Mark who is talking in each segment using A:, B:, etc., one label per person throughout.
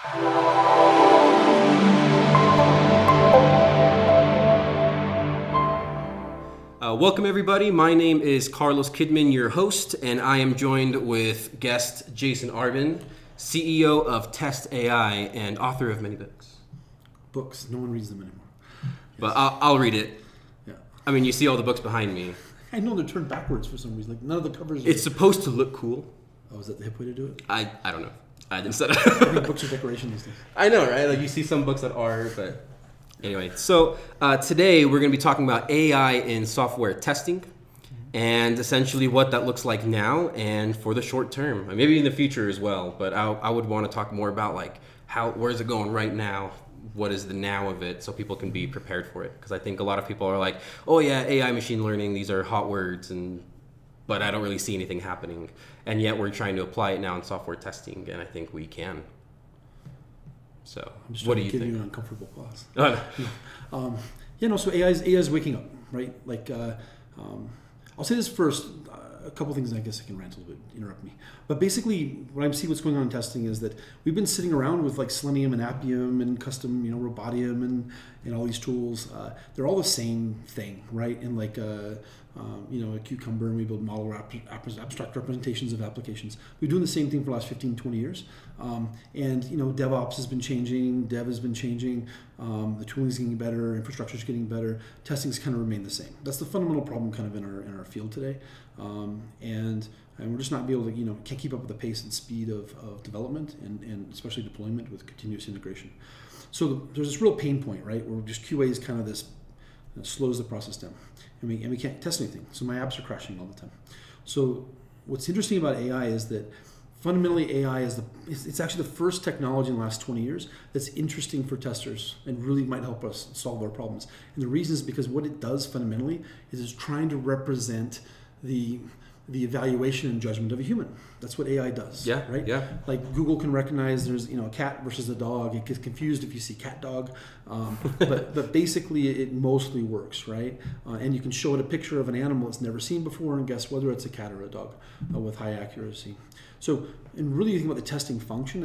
A: Welcome everybody, my name is Carlos Kidman, your host, and I am joined with guest Jason Arbon, CEO of Test.ai and author of many books.
B: Books, no one reads them anymore.
A: But I'll read it.
B: Yeah.
A: I mean, you see all the books behind me.
B: I know they're turned backwards for some reason, like none of the covers are...
A: It's supposed to look cool.
B: Oh, is that the hip way to do it?
A: I don't know. I didn't set it.
B: I think books are decoration these days.
A: I know, right? Like you see some books that are, but... Anyway, so today we're going to be talking about AI in software testing and essentially what that looks like now and for the short term, and maybe in the future as well. But I would want to talk more about like where's it going right now? What is the now of it so people can be prepared for it? Because I think a lot of people are like, oh yeah, AI, machine learning, these are hot words, but I don't really see anything happening. And yet we're trying to apply it now in software testing, and I think we can. So, what do you think?
B: Give you an uncomfortable pause. So AI is waking up, right? Like, I'll say this first. A couple things, I guess I can rant a little bit, interrupt me. But basically, what I see what's going on in testing is that we've been sitting around with like Selenium and Appium and custom, Robotium and all these tools. They're all the same thing, right? And like, a Cucumber, and we build model abstract representations of applications. We've been doing the same thing for the last 15, 20 years. DevOps has been changing, dev has been changing, the tooling is getting better, infrastructure is getting better, testing's kind of remained the same. That's the fundamental problem kind of in our field today. And we're just not able to, can't keep up with the pace and speed of development and especially deployment with continuous integration. So there's this real pain point, right, where just QA is kind of this, slows the process down. And we can't test anything. So my apps are crashing all the time. So what's interesting about AI is that fundamentally AI it's actually the first technology in the last 20 years that's interesting for testers and really might help us solve our problems. And the reason is because what it does fundamentally is it's trying to represent the evaluation and judgment of a human. That's what AI does.
A: Yeah.
B: Right. Yeah. Like Google can recognize there's a cat versus a dog. It gets confused if you see cat dog, but basically it mostly works, right? And you can show it a picture of an animal it's never seen before and guess whether it's a cat or a dog with high accuracy. So, and really you think about the testing function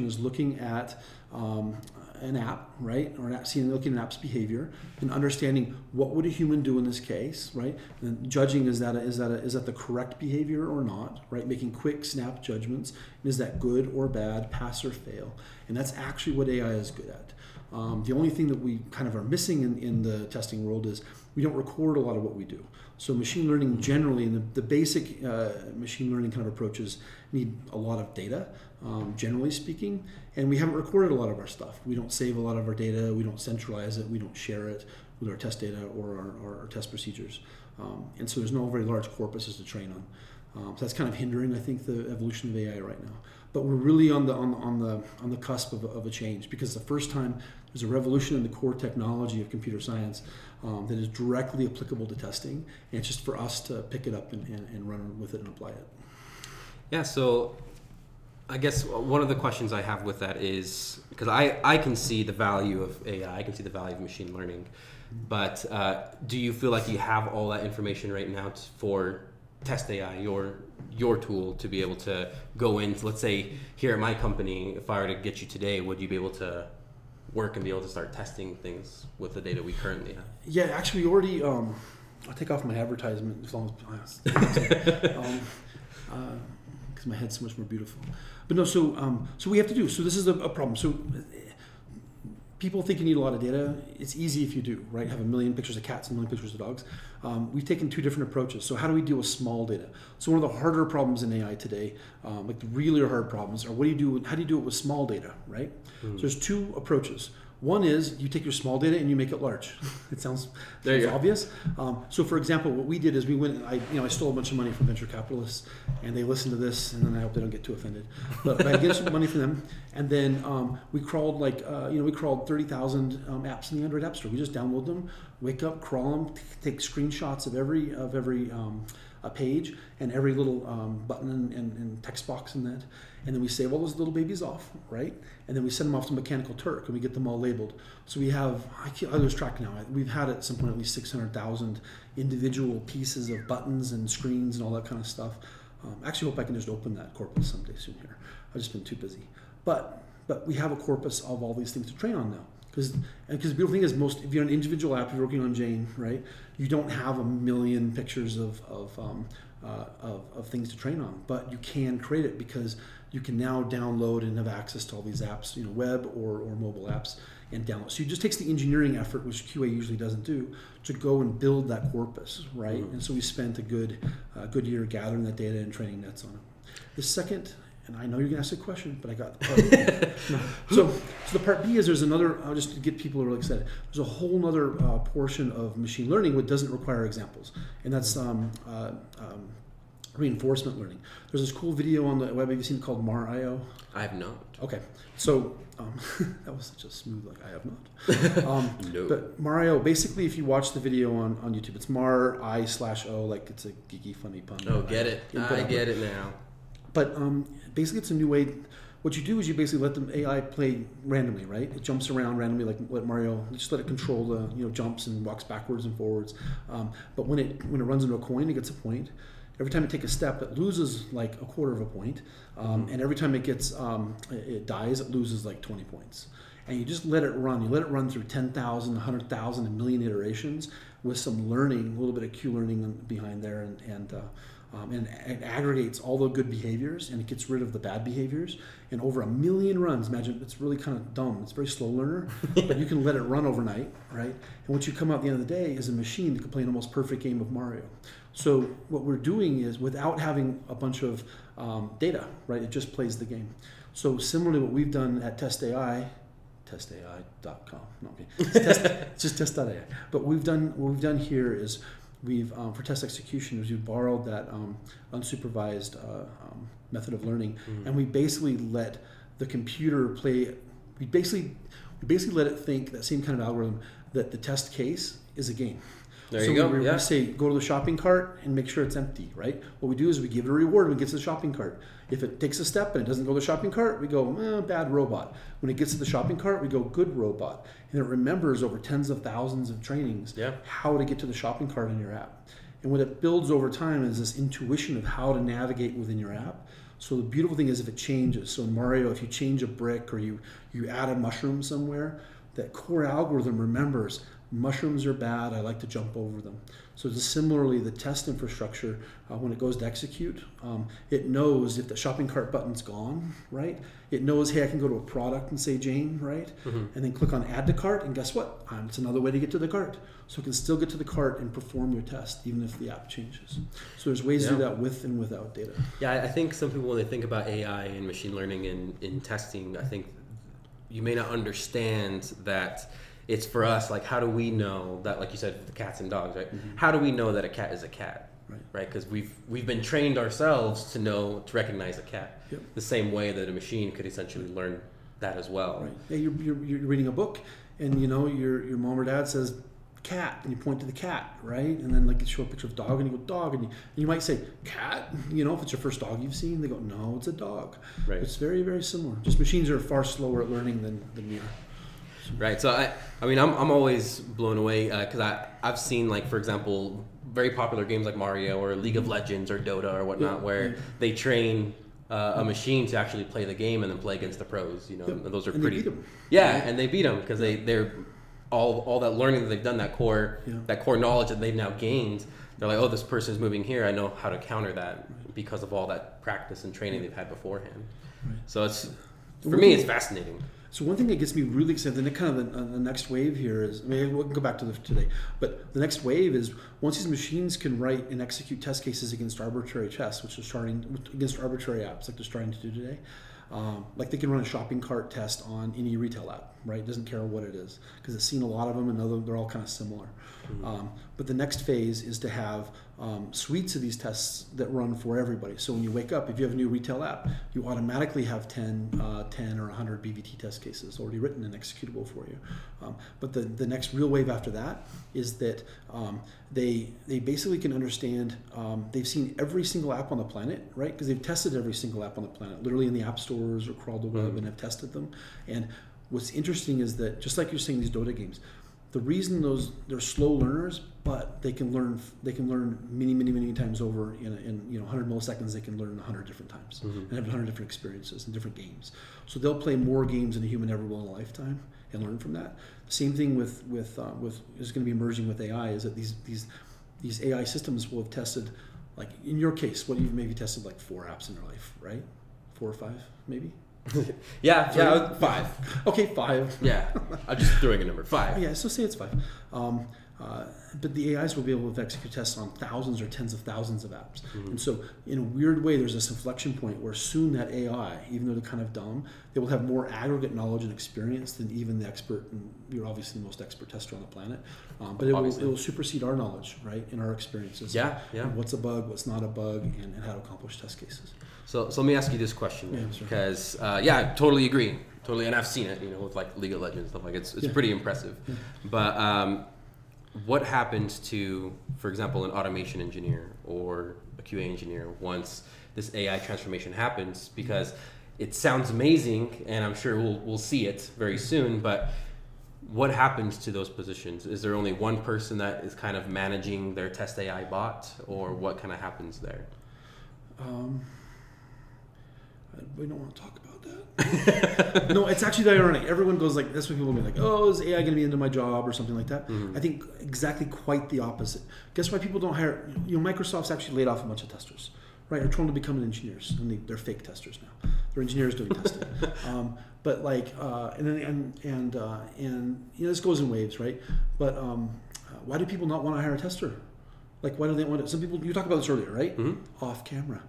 B: is looking at an app, right, or looking at an app's behavior and understanding what would a human do in this case, right, and then judging is that the correct behavior or not, right, making quick snap judgments, and is that good or bad, pass or fail, and that's actually what AI is good at. The only thing that we kind of are missing in the testing world is we don't record a lot of what we do. So machine learning generally, and the basic machine learning kind of approaches need a lot of data, generally speaking, and we haven't recorded a lot of our stuff. We don't save a lot of our data, we don't centralize it, we don't share it with our test data or our test procedures. And so there's no very large corpuses to train on. So that's kind of hindering, I think, the evolution of AI right now. But we're really on the cusp of a change, because the first time there's a revolution in the core technology of computer science that is directly applicable to testing, and it's just for us to pick it up and run with it and apply it.
A: Yeah, so I guess one of the questions I have with that is, because I can see the value of AI, I can see the value of machine learning, but do you feel like you have all that information right now for Test.ai, your tool, to be able to go into, let's say here at my company, if I were to get you today, would you be able to work and be able to start testing things with the data we currently have? Yeah,
B: actually we already, I'll take off my advertisement as long as, because my head's so much more beautiful. But no, so we have to do, so this is a problem. So people think you need a lot of data. It's easy if you do, right? Have a million pictures of cats and a million pictures of dogs. We've taken two different approaches. So how do we deal with small data? So one of the harder problems in AI today, like the really hard problems, are how do you do it with small data, right? So there's two approaches. One is you take your small data and you make it large. It sounds obvious. So for example, what we did is we went, I stole a bunch of money from venture capitalists, and they listened to this, and then I hope they don't get too offended. But I get some money from them, and then we crawled we crawled 30,000 apps in the Android App Store. We just download them, wake up, crawl them, take screenshots of every a page and every little button and text box in that. And then we save all those little babies off, right? And then we send them off to Mechanical Turk and we get them all labeled. So we have, I lose track now, we've had at some point at least 600,000 individual pieces of buttons and screens and all that kind of stuff. Actually hope I can just open that corpus someday soon here. I've just been too busy. But but we have a corpus of all these things to train on now. Because the beautiful thing is, if you're an individual app, you're working on Jane, right? You don't have a million pictures of things to train on, but you can create it because you can now download and have access to all these apps, web or mobile apps, and download. So it just takes the engineering effort, which QA usually doesn't do, to go and build that corpus, right? Mm-hmm. And so we spent a good year gathering that data and training nets on it. The second, and I know you're gonna ask a question, but I got the part B. No. So the part B is there's another, just to get people really excited, there's a whole other portion of machine learning which doesn't require examples, and that's reinforcement learning. There's this cool video on the web, have you seen it, called Mar.io?
A: I have not.
B: Okay, so that was such a smooth, I have not.
A: No.
B: But Mar.io, basically if you watch the video on YouTube, it's Mar.I/O, like it's a geeky, funny pun.
A: Oh, get it. I get it now.
B: But basically it's a new way. What you do is you basically let the AI play randomly, right? It jumps around randomly, like let Mario, just let it control the jumps and walks backwards and forwards. But when it runs into a coin, it gets a point. Every time it takes a step, it loses like a quarter of a point, and every time it gets it dies, it loses like 20 points. And you just let it run. You let it run through 10,000, 100,000, a million iterations with some learning, a little bit of Q learning behind there, and it aggregates all the good behaviors and it gets rid of the bad behaviors. And over 1 million runs, imagine, it's really kind of dumb. It's a very slow learner, but you can let it run overnight, right? And what you come out at the end of the day is a machine that can play an almost perfect game of Mario. So what we're doing is, without having a bunch of data, right? It just plays the game. So similarly, what we've done at test.ai, test.ai.com, no, okay. It's just test.ai. But what we've done here is we've, for test execution, is we've borrowed that unsupervised method of learning, and we basically let the computer play. We basically let it think that same kind of algorithm, that the test case is a game.
A: There you go.
B: We say, go to the shopping cart and make sure it's empty, right? What we do is we give it a reward when it gets to the shopping cart. If it takes a step and it doesn't go to the shopping cart, we go, bad robot. When it gets to the shopping cart, we go, good robot. And it remembers over tens of thousands of trainings how to get to the shopping cart in your app. And what it builds over time is this intuition of how to navigate within your app. So the beautiful thing is if it changes. So in Mario, if you change a brick or you add a mushroom somewhere, that core algorithm remembers mushrooms are bad, I like to jump over them. So similarly, the test infrastructure, when it goes to execute, it knows if the shopping cart button's gone, right? It knows, hey, I can go to a product and say Jane, right? And then click on add to cart, and guess what? It's another way to get to the cart. So it can still get to the cart and perform your test, even if the app changes. So there's ways to do that with and without data.
A: Yeah, I think some people, when they think about AI and machine learning in testing, I think you may not understand that it's for us, like, how do we know that, like you said, the cats and dogs, right? How do we know that a cat is a cat, right? Because we've been trained ourselves to recognize a cat, the same way that a machine could essentially learn that as well.
B: Right. Yeah, you're reading a book, and your mom or dad says cat, and you point to the cat, right? And then you show a picture of dog, and you go dog, and you might say cat. If it's your first dog you've seen, they go, no, it's a dog. Right. It's very, very similar. Just machines are far slower at learning than we are.
A: Right. So I'm always blown away because I've seen, like, for example, very popular games like Mario or League of Legends or Dota or whatnot, where they train a machine to actually play the game and then play against the pros. And those are pretty. They beat them. Yeah, and they beat them because they're all that learning that they've done, that core knowledge that they've now gained. They're like, oh, this person's moving here. I know how to counter that because of all that practice and training they've had beforehand. Right. So for me, it's fascinating.
B: So one thing that gets me really excited, the next wave here is, we can go back to today, but the next wave is once these machines can write and execute test cases against arbitrary tests, which are against arbitrary apps like they're starting to do today. Like they can run a shopping cart test on any retail app, right? It doesn't care what it is, because it's seen a lot of them and they're all kind of similar. But the next phase is to have suites of these tests that run for everybody. So when you wake up, if you have a new retail app, you automatically have 10 or 100 BVT test cases already written and executable for you. But the next real wave after that is that they basically can understand, they've seen every single app on the planet, right? Because they've tested every single app on the planet, literally in the app stores or crawled the web and have tested them. And what's interesting is that, just like you're saying, these Dota games, The reason they're slow learners, but they can learn many times over in 100 milliseconds. They can learn 100 different times and have 100 different experiences and different games. So they'll play more games than a human ever will in a lifetime and learn from that. Same thing with is going to be emerging with AI, is that these AI systems will have tested, like in your case, what you've maybe tested like 4 apps in your life, right? 4 or 5 maybe.
A: Yeah, 5.
B: Okay, 5.
A: Yeah, I'm just throwing a number. 5.
B: Yeah, so say it's 5. But the AIs will be able to execute tests on thousands or tens of thousands of apps. And so in a weird way, there's this inflection point where soon that AI, even though they're kind of dumb, they will have more aggregate knowledge and experience than even the expert, and you're obviously the most expert tester on the planet, but it will supersede our knowledge, right, in our experiences.
A: Yeah.
B: And what's a bug, what's not a bug, and how to accomplish test cases.
A: So let me ask you this question, because I totally agree, and I've seen it, with like League of Legends stuff, like it's pretty impressive. But what happens to, for example, an automation engineer or a QA engineer once this AI transformation happens? Because it sounds amazing, and I'm sure we'll see it very soon. But what happens to those positions? Is there only one person that is kind of managing their test AI bot, or what kind of happens there?
B: We don't want to talk about that. No, it's actually ironic. Everyone goes like, that's when people will be like, oh, is AI going to be into my job or something like that? I think exactly quite the opposite. Guess why people don't hire, Microsoft's actually laid off a bunch of testers, right? They're trying to become engineers, and they're fake testers now. They're engineers doing testing. But like, this goes in waves, right? But why do people not want to hire a tester? Like, why do they want it? Some people, you talked about this earlier, right? Off camera.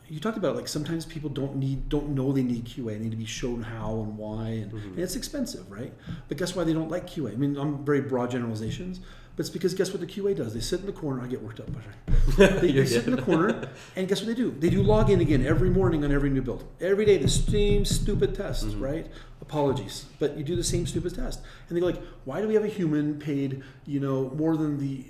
B: You talked about like sometimes people don't know they need QA. They need to be shown how and why, and it's expensive, right? But guess why they don't like QA? I mean, I'm very broad generalizations, but it's because guess what the QA does? They sit in the corner. I get worked up. They sit in the corner, and guess what they do? They do login again every morning on every new build. Every day, the same stupid test, right? Apologies, but you do the same stupid test, and they go like, why do we have a human paid, more than the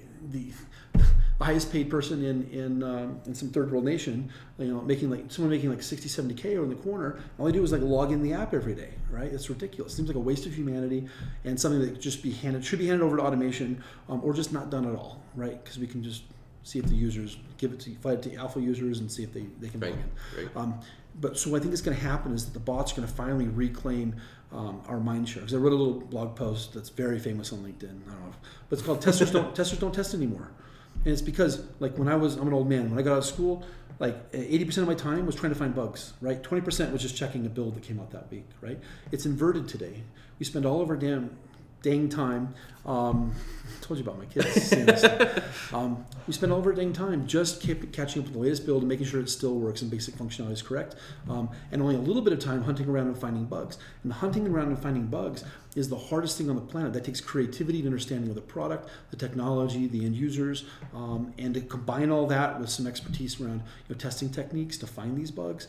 B: highest paid person in some third world nation, making like 60, 70K in the corner. All they do is like log in the app every day, right? It's ridiculous. It seems like a waste of humanity and something that should be handed over to automation, or just not done at all, right? Because we can just see if the users fly it to alpha users and see if they can log in. Right. But so what I think is going to happen is that the bots are going to finally reclaim our mind share. Because I wrote a little blog post that's very famous on LinkedIn. I don't know, but it's called "Testers Don't Test Anymore." And it's because, like, I'm an old man. When I got out of school, like 80% of my time was trying to find bugs, right? 20% was just checking a build that came out that week, right? It's inverted today. We spend all of our dang time. I told you about my kids. We spend all of our dang time just catching up with the latest build and making sure it still works and basic functionality is correct. And only a little bit of time hunting around and finding bugs. And hunting around and finding bugs is the hardest thing on the planet. That takes creativity and understanding of the product, the technology, the end users, and to combine all that with some expertise around testing techniques to find these bugs.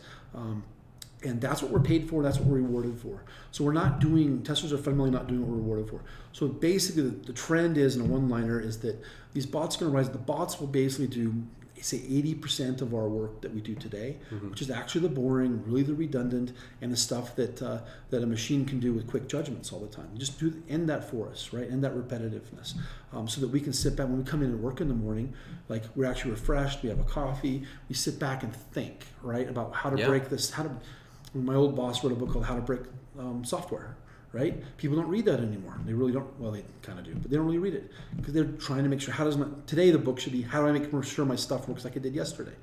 B: And that's what we're paid for. That's what we're rewarded for. So testers are fundamentally not doing what we're rewarded for. So basically the trend is, in a one-liner, is that these bots are going to rise. The bots will basically do, say, 80% of our work that we do today, which is actually the boring, really the redundant, and the stuff that a machine can do with quick judgments all the time. Just end that for us, right? End that repetitiveness, so that we can sit back when we come in and work in the morning, like we're actually refreshed. We have a coffee. We sit back and think, right, about how to break this. My old boss wrote a book called How to Break Software, right? People don't read that anymore. They really don't. Well, they kind of do, but they don't really read it because they're trying to make sure, today the book should be, how do I make sure my stuff works like it did yesterday?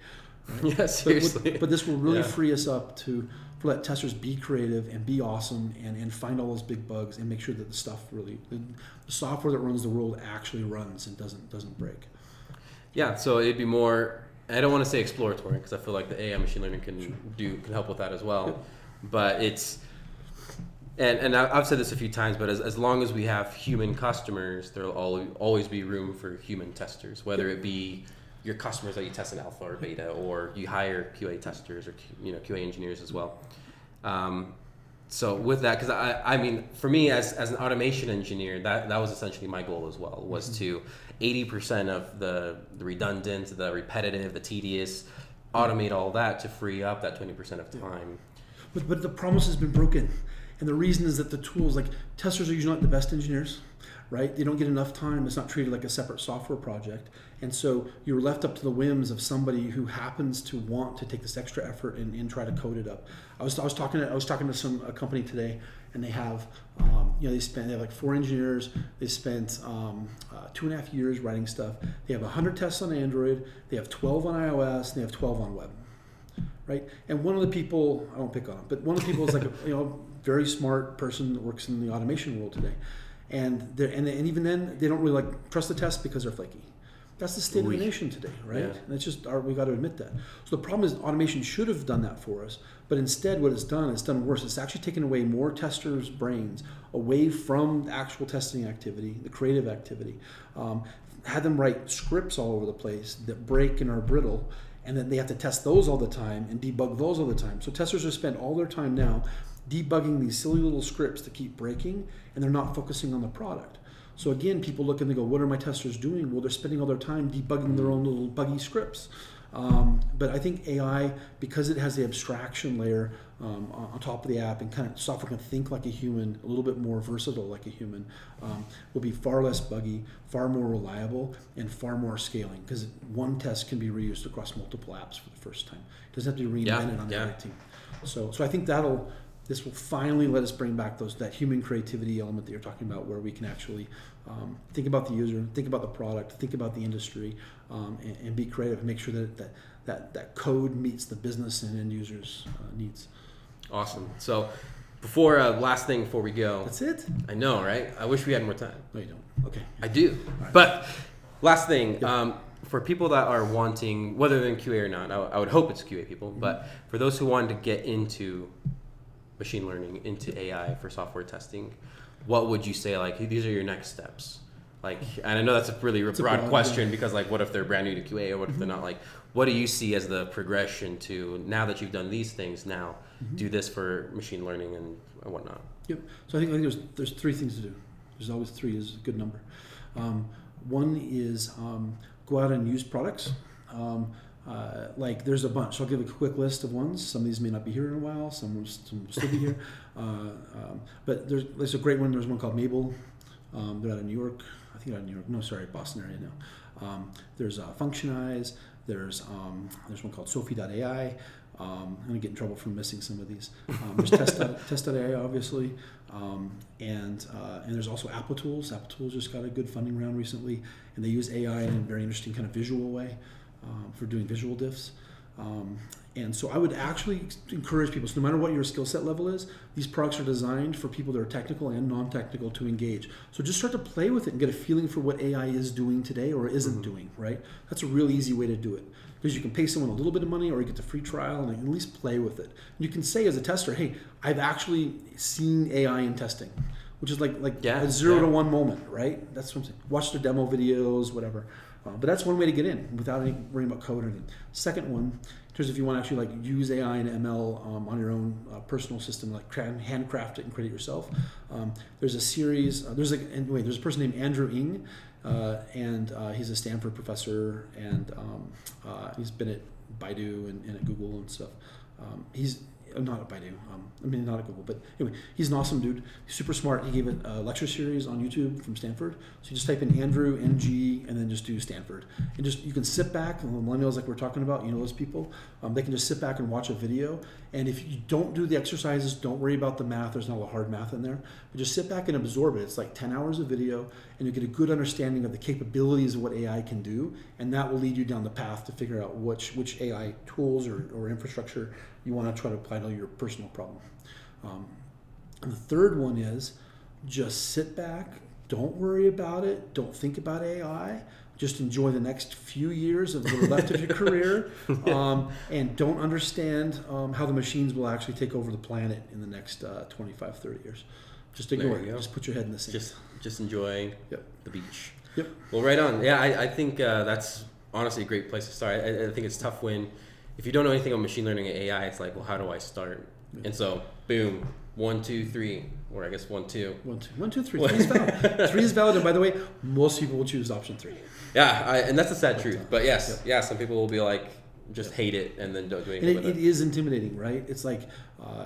B: Right? Yeah, seriously. But this will really free us up to let testers be creative and be awesome and find all those big bugs and make sure that the software that runs the world actually runs and doesn't break. Yeah, so it'd be more, I don't want to say exploratory because I feel like the AI machine learning can help with that as well. Yep. But it's, and I've said this a few times, but as long as we have human customers, there'll always be room for human testers, whether it be your customers that you test in alpha or beta, or you hire QA testers or QA engineers as well. So with that, because I mean, for me as an automation engineer, that was essentially my goal as well, was to 80% of the redundant, the repetitive, the tedious, automate all that to free up that 20% of time. But the promise has been broken. And the reason is that the tools, like testers are usually not the best engineers, right? They don't get enough time. It's not treated like a separate software project. And so you're left up to the whims of somebody who happens to want to take this extra effort and try to code it up. I was talking to a company today, and they have, they have like 4 engineers. They spent 2.5 years writing stuff. They have 100 tests on Android. They have 12 on iOS, and they have 12 on web. Right, and one of the people, I won't pick on him, but one of the people is like a very smart person that works in the automation world today, and even then they don't really like trust the tests because they're flaky. That's the state of the nation today, right?
A: Yeah.
B: And it's just we got to admit that. So the problem is automation should have done that for us, but instead what it's done worse. It's actually taken away more testers' brains away from the actual testing activity, the creative activity. Had them write scripts all over the place that break and are brittle. And then they have to test those all the time and debug those all the time. So testers are spend all their time now debugging these silly little scripts that keep breaking, and they're not focusing on the product. So again, people look and they go, what are my testers doing? Well, they're spending all their time debugging their own little buggy scripts. But I think AI, because it has the abstraction layer on top of the app, and kind of software can think like a human, a little bit more versatile like a human, will be far less buggy, far more reliable, and far more scaling, because one test can be reused across multiple apps for the first time. It doesn't have to be reinvented on every team. So I think this will finally let us bring back that human creativity element that you're talking about, where we can actually think about the user, think about the product, think about the industry, and be creative and make sure that code meets the business and end users' needs.
A: Awesome. So last thing before we go.
B: That's it?
A: I know, right? I wish we had more time.
B: No, you don't. Okay.
A: I do. Right. But last thing, for people that are wanting, whether they're in QA or not, I would hope it's QA people, but for those who wanted to get into machine learning, into AI for software testing, what would you say, like, these are your next steps? Like, and I know that's a really broad question, because like, what if they're brand new to QA, or what if they're not? Like, what do you see as the progression to, now that you've done these things, now do this for machine learning and whatnot? Yep.
B: So I think there's 3 things to do. There's always 3 is a good number. One is go out and use products. Like there's a bunch. So I'll give a quick list of ones. Some of these may not be here in a while. Some will still be here. But there's a great one. There's one called Mabel. They're out of New York. I think out of New York. No, sorry, Boston area now. There's Functionize. There's one called Sophie.ai. I'm going to get in trouble for missing some of these. There's test.ai, obviously. And there's also Apple Tools. Apple Tools just got a good funding round recently. And they use AI in a very interesting kind of visual way for doing visual diffs. And so I would actually encourage people, so no matter what your skill set level is, these products are designed for people that are technical and non-technical to engage. So just start to play with it and get a feeling for what AI is doing today or isn't doing, right? That's a really easy way to do it. Because you can pay someone a little bit of money, or you get the free trial, and at least play with it. And you can say as a tester, hey, I've actually seen AI in testing, which is like a 0 to 1 moment, right? That's what I'm saying. Watch their demo videos, whatever. But that's one way to get in without worrying about code or anything. Second one, in terms of if you want to actually like use AI and ML on your own personal system, like handcraft it and create it yourself. There's a series. There's a person named Andrew Ng, and he's a Stanford professor, and he's been at Baidu and at Google and stuff. He's not at Baidu. Not at Google, but anyway, he's an awesome dude. He's super smart. He gave a lecture series on YouTube from Stanford. So you just type in Andrew, NG, and then just do Stanford. And you can sit back, and the millennials like we're talking about, those people, they can just sit back and watch a video. And if you don't do the exercises, don't worry about the math. There's not a lot of hard math in there. But just sit back and absorb it. It's like 10 hours of video, and you get a good understanding of the capabilities of what AI can do. And that will lead you down the path to figure out which AI tools or infrastructure you want to try to apply to your personal problem. And the third one is just sit back, don't worry about it, don't think about AI, just enjoy the next few years of the left of your career, and don't understand how the machines will actually take over the planet in the next 25, 30 years. Just ignore it. Just put your head in the sand.
A: Just enjoy the beach.
B: Yep.
A: Well, right on. Yeah, I think that's honestly a great place to start. I think it's tough when, if you don't know anything about machine learning and AI, it's like, well, how do I start? And so, boom, 1, 2, 3, or I guess 1, 2.
B: 1, 2, 3. 3 is valid. 3 is valid, and by the way, most people will choose option 3.
A: Yeah, and that's a sad truth. But yes, some people will be like, just hate it and then don't do anything
B: And
A: with
B: it is intimidating, right? It's like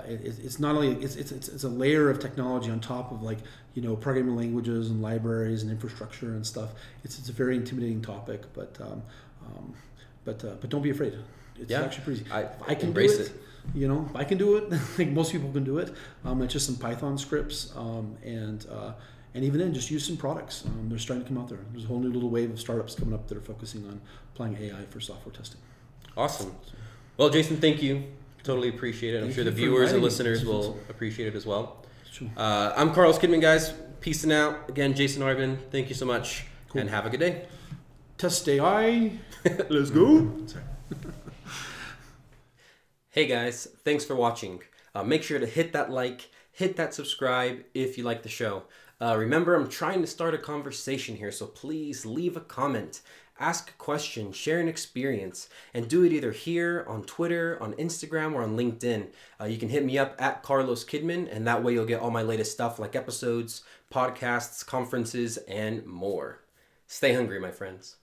B: it's not only it's a layer of technology on top of, like, you know, programming languages and libraries and infrastructure and stuff. It's a very intimidating topic, but don't be afraid. It's actually pretty easy. I can
A: embrace
B: do it. You know, I can do it. Like most people can do it. It's just some Python scripts, and even then, just use some products. They're starting to come out there. There's a whole new little wave of startups coming up that are focusing on applying AI for software testing.
A: Awesome. Well, Jason, thank you. Totally appreciate it. I'm sure the viewers and listeners will appreciate it as well.
B: Sure.
A: I'm Carlos Kidman, guys. Peacing out. Again, Jason Arbon, thank you so much. Cool. And have a good day.
B: Test.ai.
A: Let's go. Sorry. Hey guys, thanks for watching. Make sure to hit that like, hit that subscribe if you like the show. Remember, I'm trying to start a conversation here, so please leave a comment, ask a question, share an experience, and do it either here, on Twitter, on Instagram, or on LinkedIn. You can hit me up at Carlos Kidman, and that way you'll get all my latest stuff like episodes, podcasts, conferences, and more. Stay hungry, my friends.